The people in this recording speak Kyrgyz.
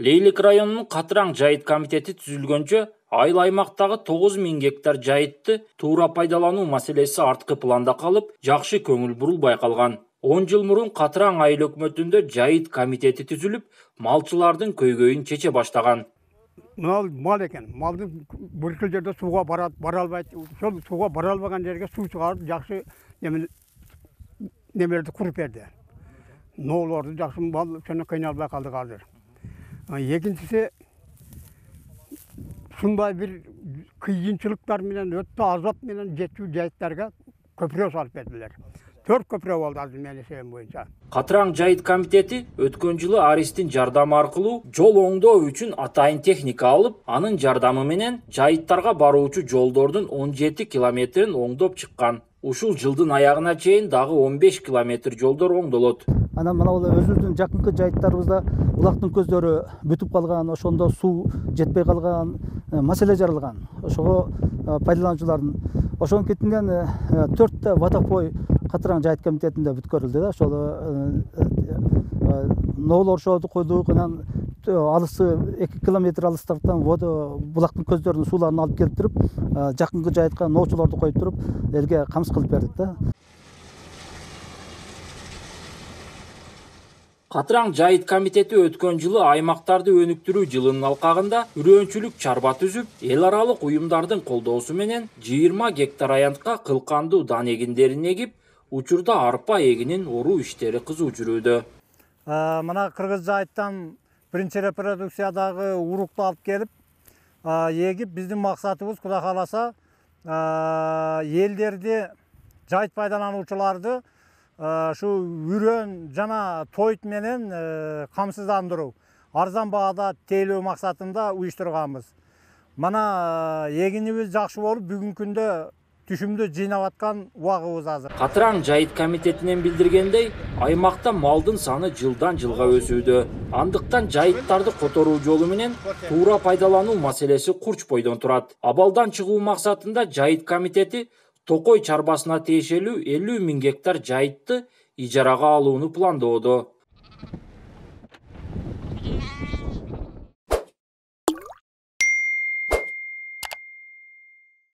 Лейлик районунун Катыраң жайыт комитети түзүлгөнчө айыл аймактагы 9000 гектар жайытты туура пайдалануу маселеси арткы планда калып, жакшы көңүл бурул байкалган. 10 жыл мурун Катыраң айыл өкмөтүндө жайыт комитети түзүлүп, малчылардын көйгөйүн чече баштаган. Мал екен. Малдың бір жерде суға бара албайды. Сол суға бара албаған жерге су шығарып, жақсы немелерді құрып берді. Нооларды жақсы мал соны қиналбай қалды қазір. Екіншісі, шындай бір қиыншылықтар менен, өтті азап менен жетүү жайыттарға көпірө салып берділер. 4 көпірө болды азыр менин эсебим боюнча. Катыраң жайыт комитети өткөн жылы Аристин жардамы аркылуу жол оңдоо үчүн атайын техника алып, анын жардамы менен жайыттарга баруучу жолдордун 17 километрин оңдоп чыккан. Ушул жылдын аягына чейин дагы 15 километр жолдор оңдолот. Анан мына өзүбүздүн жакынкы жайыттарыбызда булактын көздөрү бүтүп калган, ошондо суу жетпей калган маселе жаралган. Ошого пайдалануучулардын ошонун кетинен 4 водопой Катыраң жайыт комитетинде бүткөрүлдү да. Ошол ноолор шоуду койдук, анан алысы 2 километр алыстыктан булактын көздөрүнүн сууларын алып келип туруп, жакынкы жайытка ноочулорду коюп туруп, элге камсыз кылып бердик да. Катыраң жайыт комитети өткөн жылы аймактарды өнүктүрүү жылынын алкагында үрөөнчүлүк чарба түзүп, эл аралык уюмдардын колдоосу менен 20 гектар аянтка кылкандуу дан эгиндерин эгип, учурда арпа эгинин оруу иштери кызуу жүрүүдө. Мына кыргыз жайыттан биринчи репродукциядагы урукту алып келип, эгип, биздин максатыбыз Кудай кааласа, элдерди, жайыт пайдалануучуларды шу үрөөн жана тоyt менен камсыздандыруу, арзан баада тейлөө максатында уюштурганбыз. Мана эгинибиз жакшы болуп, бүгүнкү күндө түшүмдү жыйнап аткан убагыбыз азыр. Катыраң жайыт комитетинен билдиргендей, аймакта малдын саны жылдан жылга өсүүдө. Андыктан жайыттарды которуу жолу менен туура пайдалануу маселеси курч бойдон турат. Абалдан чыгуу максатында жайыт комитети Токой чарбасына тиешелүү 50 000 гектар жайытты ижарага алууну пландоодо.